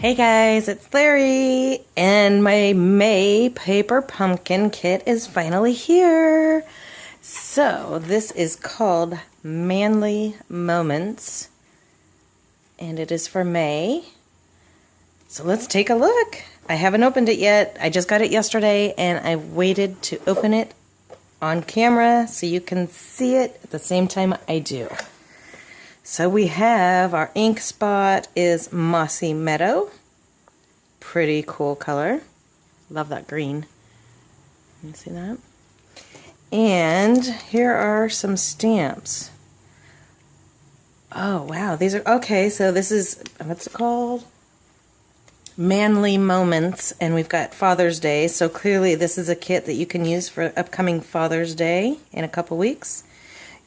Hey guys, it's Larry, and my May paper pumpkin kit is finally here. So this is called Manly Moments, and it is for May. So let's take a look. I haven't opened it yet. I just got it yesterday, and I waited to open it on camera so you can see it at the same time I do. So we have our ink spot is Mossy Meadow. Pretty cool color. Love that green. You see that? And here are some stamps. Oh wow, these are okay. So this is, what's it called? Manly Moments, and we've got Father's Day. So clearly this is a kit that you can use for upcoming Father's Day in a couple weeks.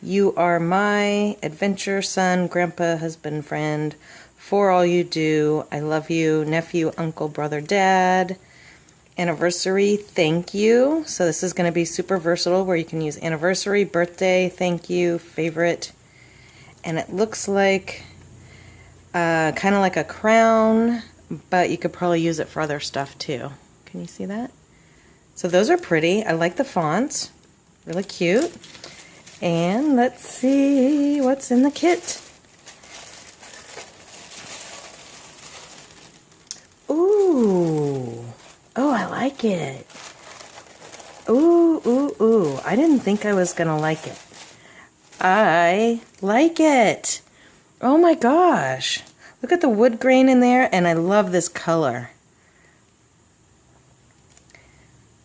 You are my adventure, son, grandpa, husband, friend, for all you do. I love you, nephew, uncle, brother, dad. Anniversary, thank you. So this is going to be super versatile where you can use anniversary, birthday, thank you, favorite. And it looks like kind of like a crown, but you could probably use it for other stuff too. Can you see that? So those are pretty. I like the fonts. Really cute. And let's see what's in the kit. Ooh. Oh, I like it. Ooh, ooh, ooh. I didn't think I was going to like it. I like it. Oh my gosh. Look at the wood grain in there, and I love this color.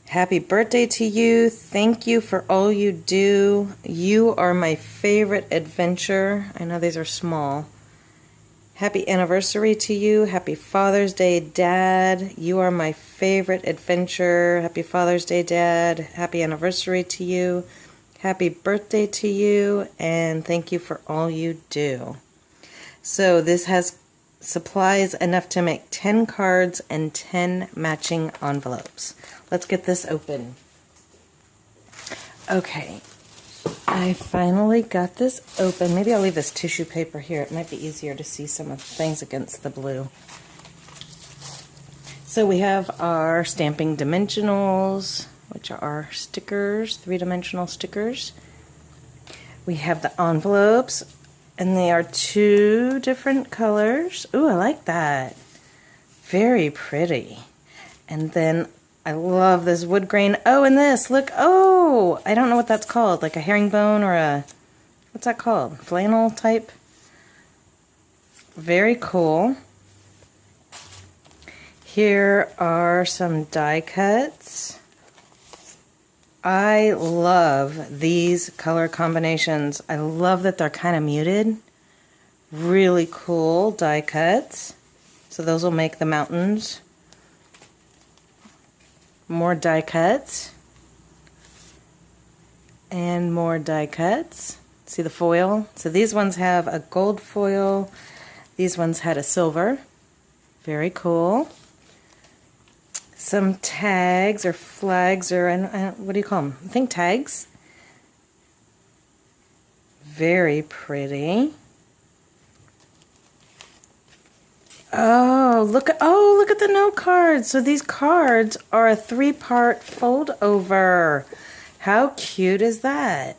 Happy birthday to you. Thank you for all you do. You are my favorite adventure. I know these are small. Happy anniversary to you. Happy Father's Day, Dad. You are my favorite adventure. Happy Father's Day, Dad. Happy anniversary to you. Happy birthday to you. And thank you for all you do. So this has supplies enough to make 10 cards and 10 matching envelopes. Let's get this open. Okay, I finally got this open. Maybe I'll leave this tissue paper here. It might be easier to see some of the things against the blue. So we have our Stampin Dimensionals, which are our stickers, three-dimensional stickers. We have the envelopes, and they are 2 different colors. Ooh, I like that. Very pretty. And then I love this wood grain. Oh, and this, look. Oh, I don't know what that's called. Like a herringbone or a, what's that called? Flannel type. Very cool. Here are some die cuts. I love these color combinations. I love that they're kind of muted. Really cool die cuts. So those will make the mountains. More die cuts. And more die cuts. See the foil? So these ones have a gold foil. These ones had a silver. Very cool. Some tags or flags or what do you call them? I think tags. Very pretty. Oh, look at the note cards. So these cards are a 3-part fold over. How cute is that?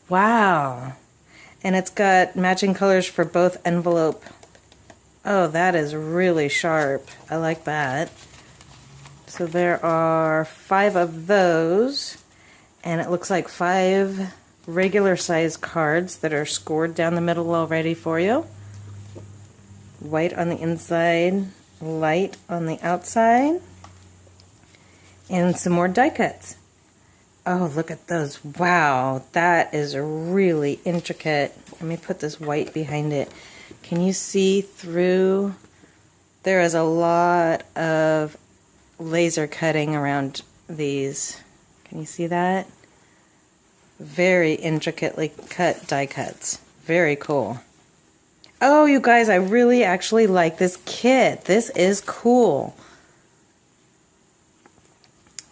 Wow. And it's got matching colors for both envelope. Oh, that is really sharp. I like that. So there are 5 of those, and it looks like 5 regular size cards that are scored down the middle already for you. White on the inside, light on the outside, and some more die cuts. Oh, look at those. Wow, that is really intricate. Let me put this white behind it. Can you see through? There is a lot of laser cutting around these. Can you see that? Very intricately cut die cuts. Very cool. Oh, you guys, I really actually like this kit. This is cool.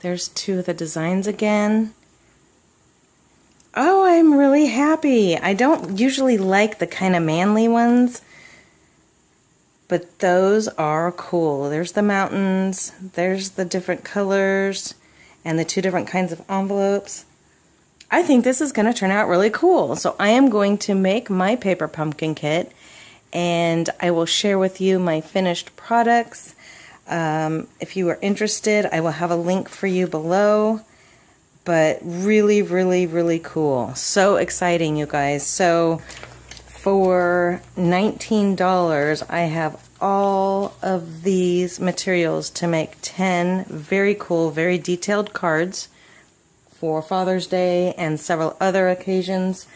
There's 2 of the designs again. Oh, I'm really happy. I don't usually like the kind of manly ones, But those are cool. There's the mountains, there's the different colors, and the 2 different kinds of envelopes. I think this is going to turn out really cool. So I am going to make my paper pumpkin kit, and I will share with you my finished products. If you are interested, I will have a link for you below. But really, really, really cool. So exciting, you guys. So for $19, I have all of these materials to make 10 very cool, very detailed cards for Father's Day and several other occasions.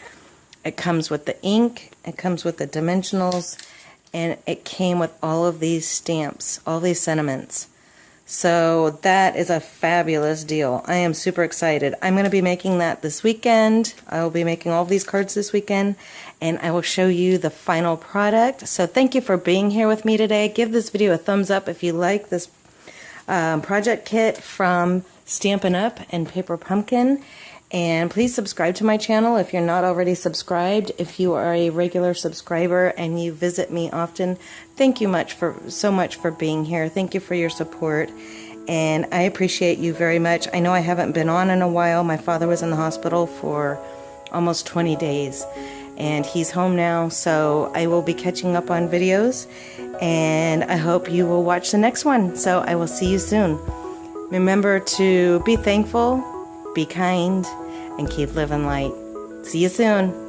It comes with the ink, it comes with the dimensionals, and it came with all of these stamps, all these sentiments. So that is a fabulous deal. I am super excited. I'm going to be making that this weekend. I will be making all of these cards this weekend, and I will show you the final product. So thank you for being here with me today. Give this video a thumbs up if you like this project kit from Stampin' Up and Paper Pumpkin. And please subscribe to my channel if you're not already subscribed. If you are a regular subscriber and you visit me often, thank you so much for being here. Thank you for your support, and I appreciate you very much. I know I haven't been on in a while. My father was in the hospital for almost 20 days, and he's home now, so I will be catching up on videos, and I hope you will watch the next one. So I will see you soon. Remember to be thankful, be kind, and keep living light. See you soon.